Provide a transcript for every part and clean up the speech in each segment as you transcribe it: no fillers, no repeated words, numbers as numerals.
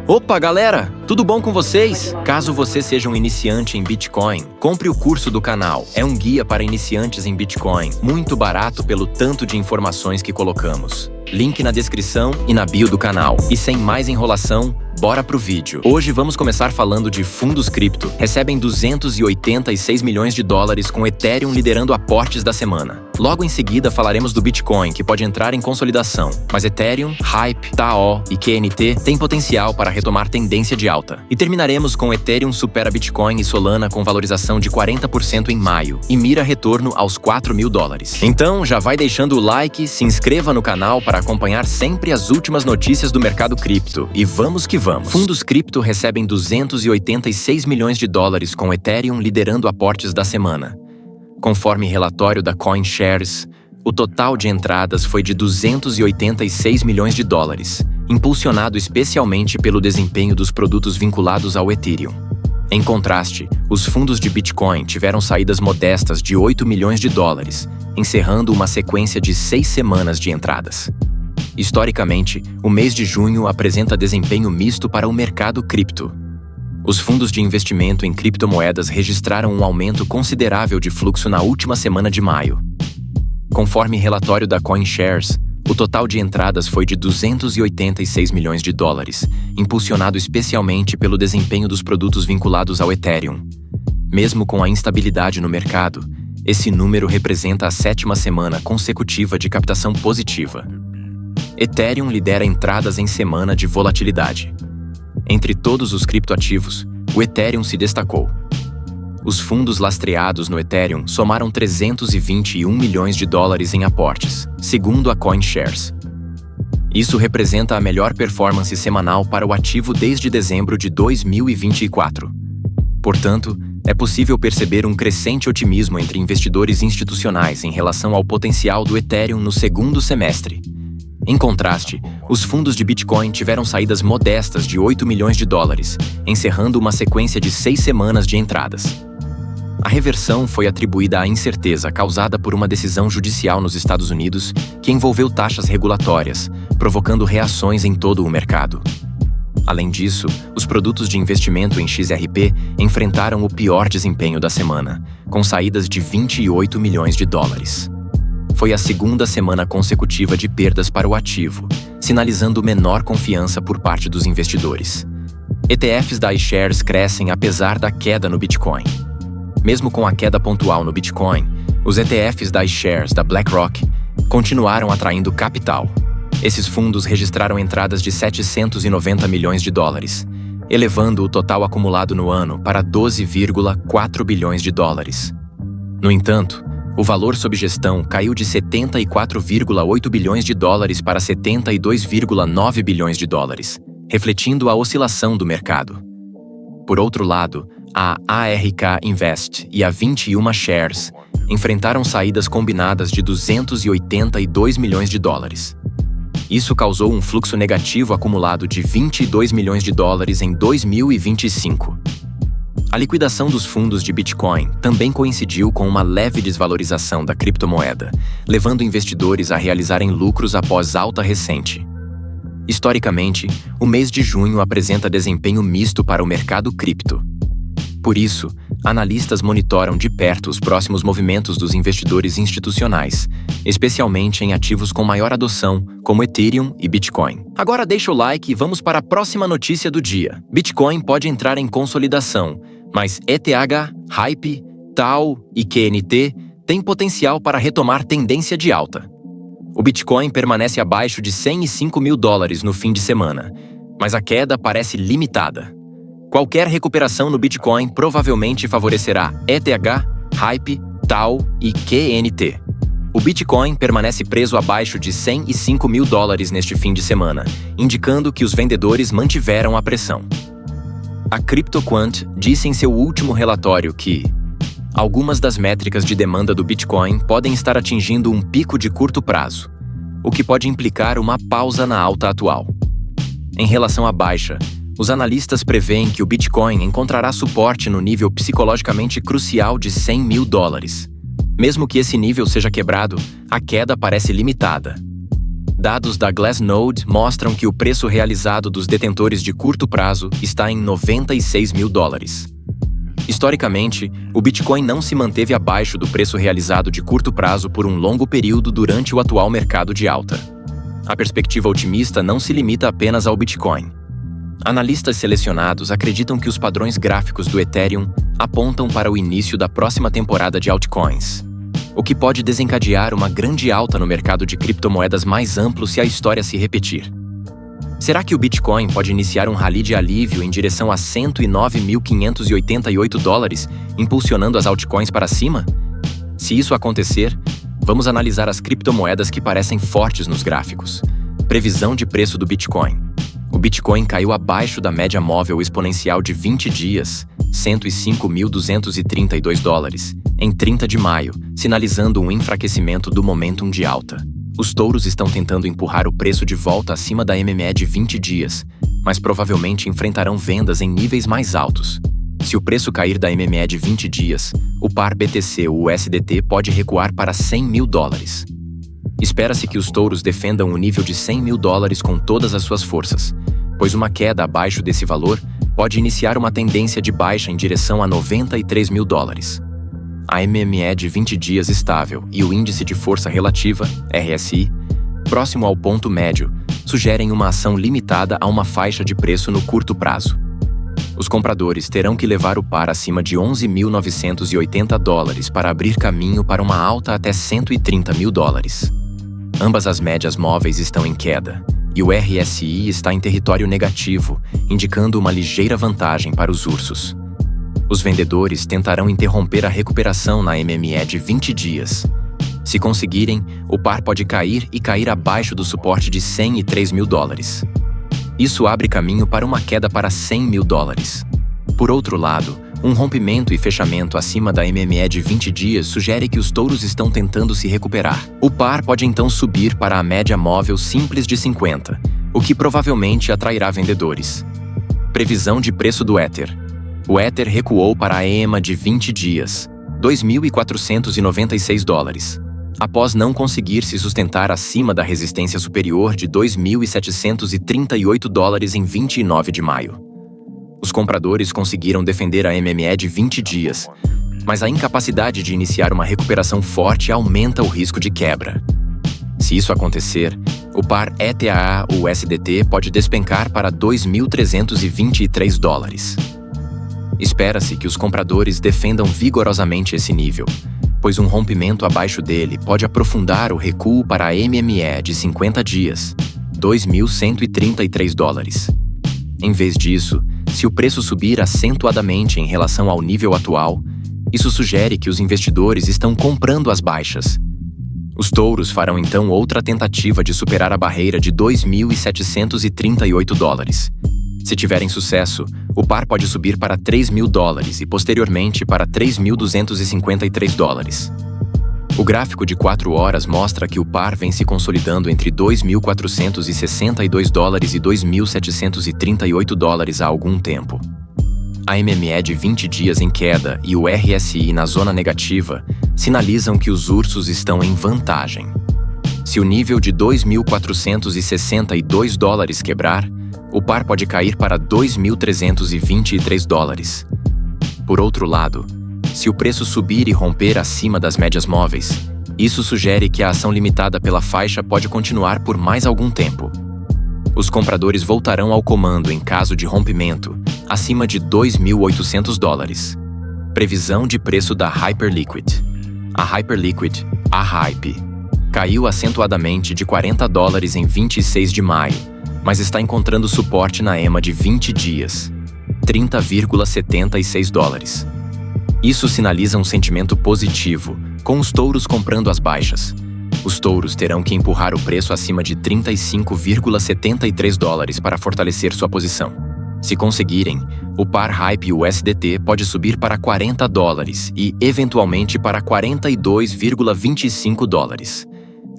Opa, galera! Tudo bom com vocês? Caso você seja um iniciante em Bitcoin, compre o curso do canal. É um guia para iniciantes em Bitcoin, muito barato pelo tanto de informações que colocamos. Link na descrição e na bio do canal. E sem mais enrolação, bora pro vídeo. Hoje vamos começar falando de fundos cripto. Recebem 286 milhões de dólares com Ethereum liderando aportes da semana. Logo em seguida falaremos do Bitcoin, que pode entrar em consolidação. Mas Ethereum, Hype, TAO e QNT têm potencial para retomar tendência de alta. E terminaremos com Ethereum supera Bitcoin e Solana com valorização de 40% em maio e mira retorno aos 4 mil dólares. Então já vai deixando o like, se inscreva no canal para acompanhar sempre as últimas notícias do mercado cripto. E vamos que vamos! Fundos cripto recebem 286 milhões de dólares com Ethereum liderando aportes da semana. Conforme relatório da CoinShares, o total de entradas foi de 286 milhões de dólares, impulsionado especialmente pelo desempenho dos produtos vinculados ao Ethereum. Em contraste, os fundos de Bitcoin tiveram saídas modestas de 8 milhões de dólares, encerrando uma sequência de 6 semanas de entradas. Historicamente, o mês de junho apresenta desempenho misto para o mercado cripto. Os fundos de investimento em criptomoedas registraram um aumento considerável de fluxo na última semana de maio. Conforme relatório da CoinShares, o total de entradas foi de 286 milhões de dólares, impulsionado especialmente pelo desempenho dos produtos vinculados ao Ethereum. Mesmo com a instabilidade no mercado, esse número representa a 7ª semana consecutiva de captação positiva. Ethereum lidera entradas em semana de volatilidade. Entre todos os criptoativos, o Ethereum se destacou. Os fundos lastreados no Ethereum somaram 321 milhões de dólares em aportes, segundo a CoinShares. Isso representa a melhor performance semanal para o ativo desde dezembro de 2024. Portanto, é possível perceber um crescente otimismo entre investidores institucionais em relação ao potencial do Ethereum no segundo semestre. Em contraste, os fundos de Bitcoin tiveram saídas modestas de 8 milhões de dólares, encerrando uma sequência de 6 semanas de entradas. A reversão foi atribuída à incerteza causada por uma decisão judicial nos Estados Unidos que envolveu taxas regulatórias, provocando reações em todo o mercado. Além disso, os produtos de investimento em XRP enfrentaram o pior desempenho da semana, com saídas de 28 milhões de dólares. Foi a 2ª semana consecutiva de perdas para o ativo, sinalizando menor confiança por parte dos investidores. ETFs da iShares crescem apesar da queda no Bitcoin. Mesmo com a queda pontual no Bitcoin, os ETFs da iShares da BlackRock continuaram atraindo capital. Esses fundos registraram entradas de 790 milhões de dólares, elevando o total acumulado no ano para 12,4 bilhões de dólares. No entanto, o valor sob gestão caiu de 74,8 bilhões de dólares para 72,9 bilhões de dólares, refletindo a oscilação do mercado. Por outro lado, a ARK Invest e a 21 Shares enfrentaram saídas combinadas de 282 milhões de dólares. Isso causou um fluxo negativo acumulado de 22 milhões de dólares em 2025. A liquidação dos fundos de Bitcoin também coincidiu com uma leve desvalorização da criptomoeda, levando investidores a realizarem lucros após alta recente. Historicamente, o mês de junho apresenta desempenho misto para o mercado cripto. Por isso, analistas monitoram de perto os próximos movimentos dos investidores institucionais, especialmente em ativos com maior adoção, como Ethereum e Bitcoin. Agora deixa o like e vamos para a próxima notícia do dia. Bitcoin pode entrar em consolidação, mas ETH, Hype, TAO e QNT têm potencial para retomar tendência de alta. O Bitcoin permanece abaixo de 105 mil dólares no fim de semana, mas a queda parece limitada. Qualquer recuperação no Bitcoin provavelmente favorecerá ETH, Hype, TAO e QNT. O Bitcoin permanece preso abaixo de 105 mil dólares neste fim de semana, indicando que os vendedores mantiveram a pressão. A CryptoQuant disse em seu último relatório que algumas das métricas de demanda do Bitcoin podem estar atingindo um pico de curto prazo, o que pode implicar uma pausa na alta atual. Em relação à baixa, os analistas preveem que o Bitcoin encontrará suporte no nível psicologicamente crucial de 100 mil dólares. Mesmo que esse nível seja quebrado, a queda parece limitada. Dados da Glassnode mostram que o preço realizado dos detentores de curto prazo está em $96 mil. Historicamente, o Bitcoin não se manteve abaixo do preço realizado de curto prazo por um longo período durante o atual mercado de alta. A perspectiva otimista não se limita apenas ao Bitcoin. Analistas selecionados acreditam que os padrões gráficos do Ethereum apontam para o início da próxima temporada de altcoins, o que pode desencadear uma grande alta no mercado de criptomoedas mais amplo se a história se repetir. Será que o Bitcoin pode iniciar um rally de alívio em direção a $109.588, impulsionando as altcoins para cima? Se isso acontecer, vamos analisar as criptomoedas que parecem fortes nos gráficos. Previsão de preço do Bitcoin. O Bitcoin caiu abaixo da média móvel exponencial de 20 dias, $105.232, em 30 de maio, sinalizando um enfraquecimento do momentum de alta. Os touros estão tentando empurrar o preço de volta acima da MME de 20 dias, mas provavelmente enfrentarão vendas em níveis mais altos. Se o preço cair da MME de 20 dias, o par BTC-USDT pode recuar para $100 mil. Espera-se que os touros defendam o nível de $100 mil com todas as suas forças, pois uma queda abaixo desse valor pode iniciar uma tendência de baixa em direção a $93 mil. A MME de 20 dias estável e o índice de força relativa, RSI, próximo ao ponto médio, sugerem uma ação limitada a uma faixa de preço no curto prazo. Os compradores terão que levar o par acima de $11.980 para abrir caminho para uma alta até $130 mil. Ambas as médias móveis estão em queda, e o RSI está em território negativo, indicando uma ligeira vantagem para os ursos. Os vendedores tentarão interromper a recuperação na MME de 20 dias. Se conseguirem, o par pode cair abaixo do suporte de $103 mil. Isso abre caminho para uma queda para $100 mil. Por outro lado, um rompimento e fechamento acima da MME de 20 dias sugere que os touros estão tentando se recuperar. O par pode então subir para a média móvel simples de 50, o que provavelmente atrairá vendedores. Previsão de preço do Ether. O Ether recuou para a EMA de 20 dias, $2.496, após não conseguir se sustentar acima da resistência superior de $2.738 em 29 de maio. Os compradores conseguiram defender a MME de 20 dias, mas a incapacidade de iniciar uma recuperação forte aumenta o risco de quebra. Se isso acontecer, o par ETH-USDT pode despencar para $2.323. Espera-se que os compradores defendam vigorosamente esse nível, pois um rompimento abaixo dele pode aprofundar o recuo para a MME de 50 dias, $2.133. Em vez disso, se o preço subir acentuadamente em relação ao nível atual, isso sugere que os investidores estão comprando as baixas. Os touros farão então outra tentativa de superar a barreira de $2.738. Se tiverem sucesso, o par pode subir para $3 mil e posteriormente para $3.253. O gráfico de 4 horas mostra que o par vem se consolidando entre $2.462 e $2.738 há algum tempo. A MME de 20 dias em queda e o RSI na zona negativa sinalizam que os ursos estão em vantagem. Se o nível de $2.462 quebrar, o par pode cair para $2.323. Por outro lado, se o preço subir e romper acima das médias móveis, isso sugere que a ação limitada pela faixa pode continuar por mais algum tempo. Os compradores voltarão ao comando em caso de rompimento, acima de $2.800. Previsão de preço da Hyperliquid. A Hyperliquid, a Hype, caiu acentuadamente de $40 em 26 de maio, mas está encontrando suporte na EMA de 20 dias, $30,76. Isso sinaliza um sentimento positivo, com os touros comprando as baixas. Os touros terão que empurrar o preço acima de $35,73 para fortalecer sua posição. Se conseguirem, o par Hype USDT pode subir para $40 e, eventualmente, para $42,25.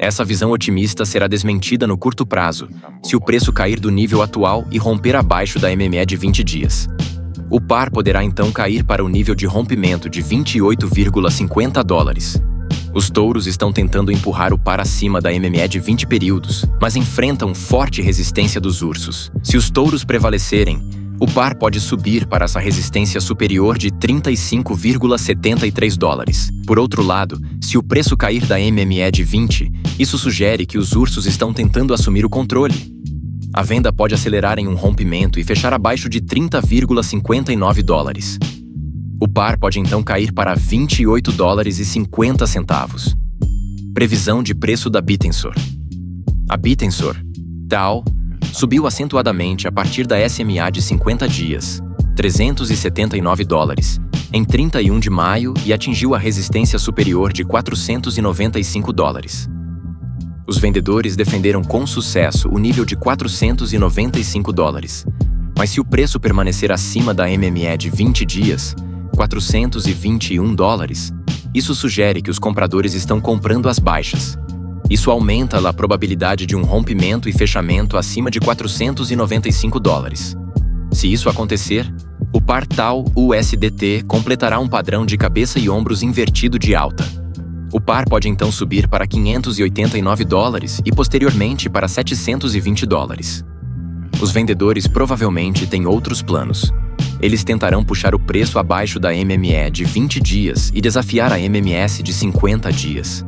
Essa visão otimista será desmentida no curto prazo, se o preço cair do nível atual e romper abaixo da MME de 20 dias. O par poderá então cair para o nível de rompimento de $28,50. Os touros estão tentando empurrar o par acima da MME de 20 períodos, mas enfrentam forte resistência dos ursos. Se os touros prevalecерem, o par pode subir para essa resistência superior de 35,73 dólares. Por outro lado, se o preço cair da MME de 20, isso sugere que os ursos estão tentando assumir o controle. A venda pode acelerar em um rompimento e fechar abaixo de 30,59 dólares. O par pode então cair para 28 dólares e 50 centavos. Previsão de preço da Bitensor. A Bitensor, Dow, subiu acentuadamente a partir da SMA de 50 dias, 379 dólares, em 31 de maio e atingiu a resistência superior de 495 dólares. Os vendedores defenderam com sucesso o nível de 495 dólares, mas se o preço permanecer acima da MME de 20 dias, 421 dólares, isso sugere que os compradores estão comprando as baixas. Isso aumenta a probabilidade de um rompimento e fechamento acima de 495 dólares. Se isso acontecer, o par TAU-USDT completará um padrão de cabeça e ombros invertido de alta. O par pode então subir para 589 dólares e posteriormente para 720 dólares. Os vendedores provavelmente têm outros planos. Eles tentarão puxar o preço abaixo da MME de 20 dias e desafiar a MMS de 50 dias.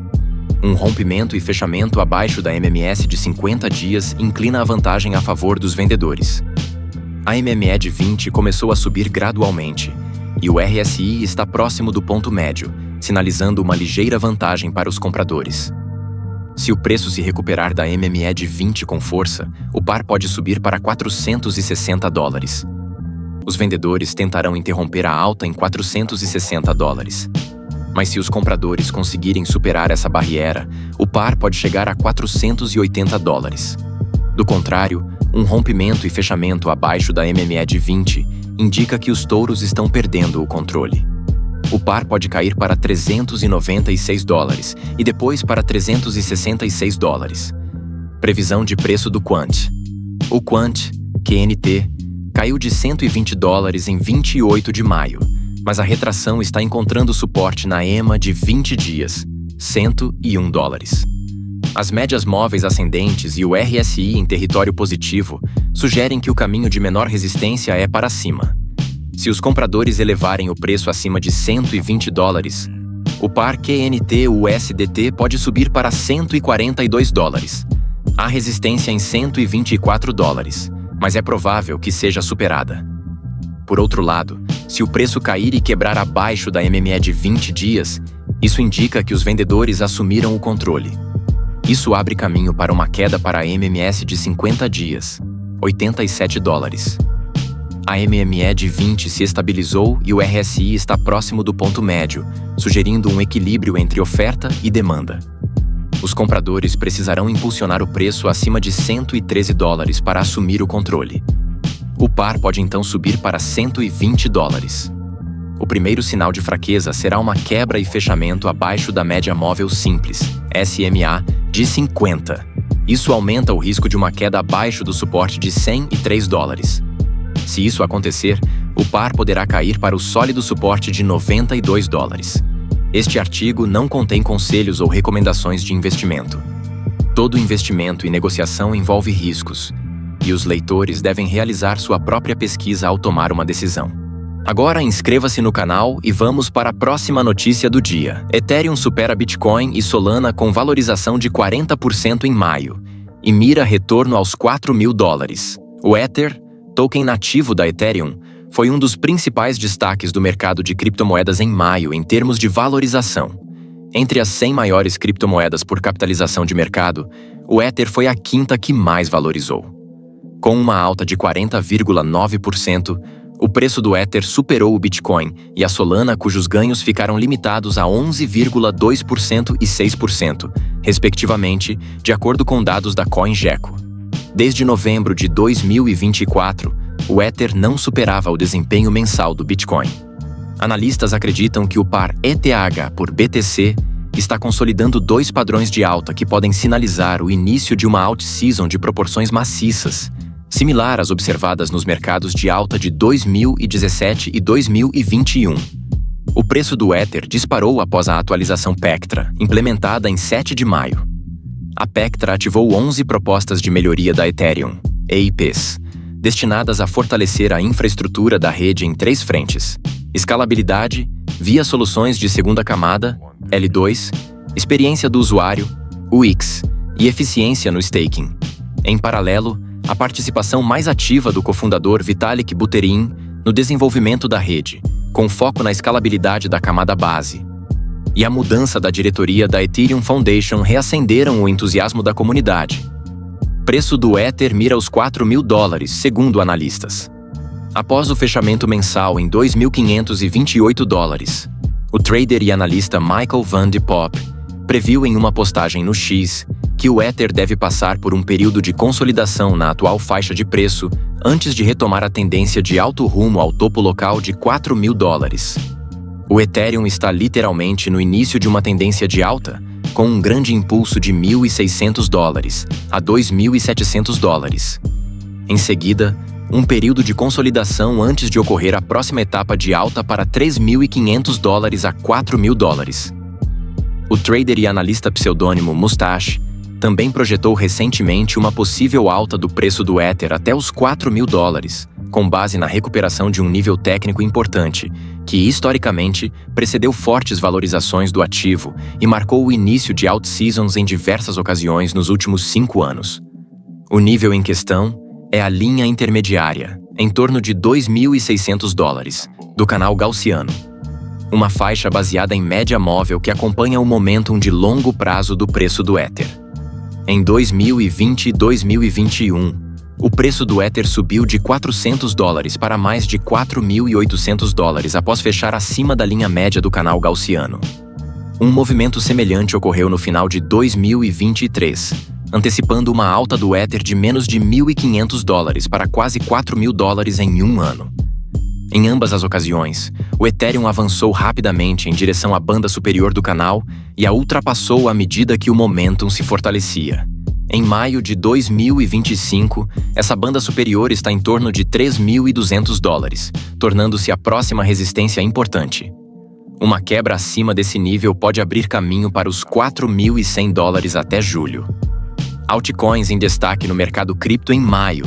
Um rompimento e fechamento abaixo da MMS de 50 dias inclina a vantagem a favor dos vendedores. A MME de 20 começou a subir gradualmente, e o RSI está próximo do ponto médio, sinalizando uma ligeira vantagem para os compradores. Se o preço se recuperar da MME de 20 com força, o par pode subir para 460 dólares. Os vendedores tentarão interromper a alta em 460 dólares. Mas se os compradores conseguirem superar essa barreira, o par pode chegar a 480 dólares. Do contrário, um rompimento e fechamento abaixo da MME de 20 indica que os touros estão perdendo o controle. O par pode cair para 396 dólares e depois para 366 dólares. Previsão de preço do Quant. O Quant, QNT, caiu de 120 dólares em 28 de maio, mas a retração está encontrando suporte na EMA de 20 dias, 101 dólares. As médias móveis ascendentes e o RSI em território positivo sugerem que o caminho de menor resistência é para cima. Se os compradores elevarem o preço acima de 120 dólares, o par QNT-USDT pode subir para 142 dólares. Há resistência em 124 dólares, mas é provável que seja superada. Por outro lado, se o preço cair e quebrar abaixo da MME de 20 dias, isso indica que os vendedores assumiram o controle. Isso abre caminho para uma queda para a MMS de 50 dias, 87 dólares. A MME de 20 se estabilizou e o RSI está próximo do ponto médio, sugerindo um equilíbrio entre oferta e demanda. Os compradores precisarão impulsionar o preço acima de 113 dólares para assumir o controle. O par pode então subir para 120 dólares. O primeiro sinal de fraqueza será uma quebra e fechamento abaixo da média móvel simples, SMA, de 50. Isso aumenta o risco de uma queda abaixo do suporte de 103 dólares. Se isso acontecer, o par poderá cair para o sólido suporte de 92 dólares. Este artigo não contém conselhos ou recomendações de investimento. Todo investimento e negociação envolve riscos, e os leitores devem realizar sua própria pesquisa ao tomar uma decisão. Agora inscreva-se no canal e vamos para a próxima notícia do dia. Ethereum supera Bitcoin e Solana com valorização de 40% em maio e mira retorno aos 4.000 dólares. O Ether, token nativo da Ethereum, foi um dos principais destaques do mercado de criptomoedas em maio em termos de valorização. Entre as 100 maiores criptomoedas por capitalização de mercado, o Ether foi a quinta que mais valorizou. Com uma alta de 40,9%, o preço do Ether superou o Bitcoin e a Solana, cujos ganhos ficaram limitados a 11,2% e 6%, respectivamente, de acordo com dados da CoinGecko. Desde novembro de 2024, o Ether não superava o desempenho mensal do Bitcoin. Analistas acreditam que o par ETH por BTC está consolidando dois padrões de alta que podem sinalizar o início de uma alt-season de proporções maciças, similar às observadas nos mercados de alta de 2017 e 2021. O preço do Ether disparou após a atualização Pectra, implementada em 7 de maio. A Pectra ativou 11 propostas de melhoria da Ethereum, EIPs, destinadas a fortalecer a infraestrutura da rede em 3 frentes: escalabilidade, via soluções de segunda camada, L2, experiência do usuário, UX, e eficiência no staking. Em paralelo, a participação mais ativa do cofundador Vitalik Buterin no desenvolvimento da rede, com foco na escalabilidade da camada base. E a mudança da diretoria da Ethereum Foundation reacenderam o entusiasmo da comunidade. Preço do Ether mira os $4.000, segundo analistas. Após o fechamento mensal em $2.528, o trader e analista Michael Van de Poppe previu em uma postagem no X que o Ether deve passar por um período de consolidação na atual faixa de preço antes de retomar a tendência de alto rumo ao topo local de $4.000. O Ethereum está literalmente no início de uma tendência de alta, com um grande impulso de $1.600 a $2.700. Em seguida, um período de consolidação antes de ocorrer a próxima etapa de alta para $3.500 a $4.000. O trader e analista pseudônimo Mustache também projetou recentemente uma possível alta do preço do Ether até os $4.000, com base na recuperação de um nível técnico importante, que historicamente precedeu fortes valorizações do ativo e marcou o início de alt-seasons em diversas ocasiões nos últimos 5 anos. O nível em questão é a linha intermediária, em torno de $2.600, do canal gaussiano. Uma faixa baseada em média móvel que acompanha o momentum de longo prazo do preço do Ether. Em 2020 e 2021, o preço do Ether subiu de $400 para mais de $4.800 após fechar acima da linha média do canal gaussiano. Um movimento semelhante ocorreu no final de 2023, antecipando uma alta do Ether de menos de $1.500 para quase $4.000 em um ano. Em ambas as ocasiões, o Ethereum avançou rapidamente em direção à banda superior do canal e a ultrapassou à medida que o momentum se fortalecia. Em maio de 2025, essa banda superior está em torno de $3.200, tornando-se a próxima resistência importante. Uma quebra acima desse nível pode abrir caminho para os $4.100 até julho. Altcoins em destaque no mercado cripto em maio.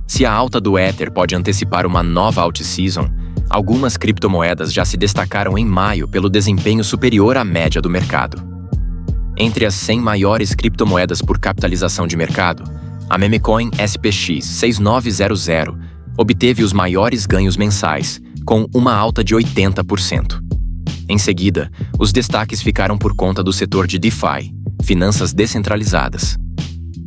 Se a alta do Ether pode antecipar uma nova alt-season, algumas criptomoedas já se destacaram em maio pelo desempenho superior à média do mercado. Entre as 100 maiores criptomoedas por capitalização de mercado, a memecoin SPX 6900 obteve os maiores ganhos mensais, com uma alta de 80%. Em seguida, os destaques ficaram por conta do setor de DeFi, finanças descentralizadas.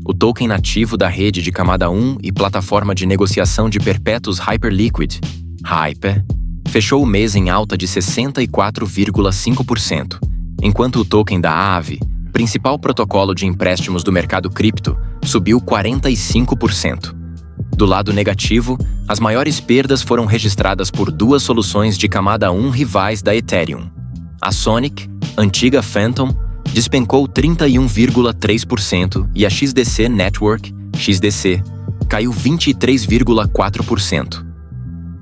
O token nativo da rede de camada 1 e plataforma de negociação de perpétuos Hyperliquid, Hyper, fechou o mês em alta de 64,5%, enquanto o token da Aave, principal protocolo de empréstimos do mercado cripto, subiu 45%. Do lado negativo, as maiores perdas foram registradas por 2 soluções de camada 1 rivais da Ethereum. A Sonic, antiga Phantom, despencou 31,3% e a XDC Network, XDC, caiu 23,4%.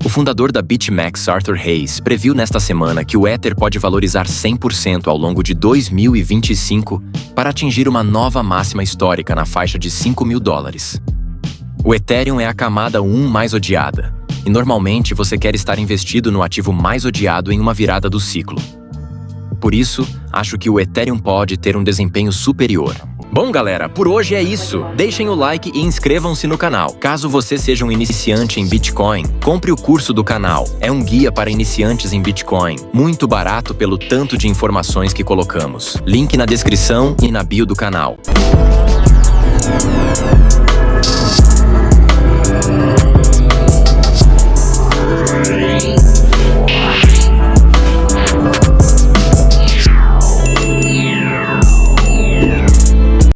O fundador da BitMEX, Arthur Hayes, previu nesta semana que o Ether pode valorizar 100% ao longo de 2025 para atingir uma nova máxima histórica na faixa de $5.000. O Ethereum é a camada 1 mais odiada, e normalmente você quer estar investido no ativo mais odiado em uma virada do ciclo. Por isso, acho que o Ethereum pode ter um desempenho superior. Bom, galera, por hoje é isso. Deixem o like e inscrevam-se no canal. Caso você seja um iniciante em Bitcoin, compre o curso do canal. É um guia para iniciantes em Bitcoin, muito barato pelo tanto de informações que colocamos. Link na descrição e na bio do canal.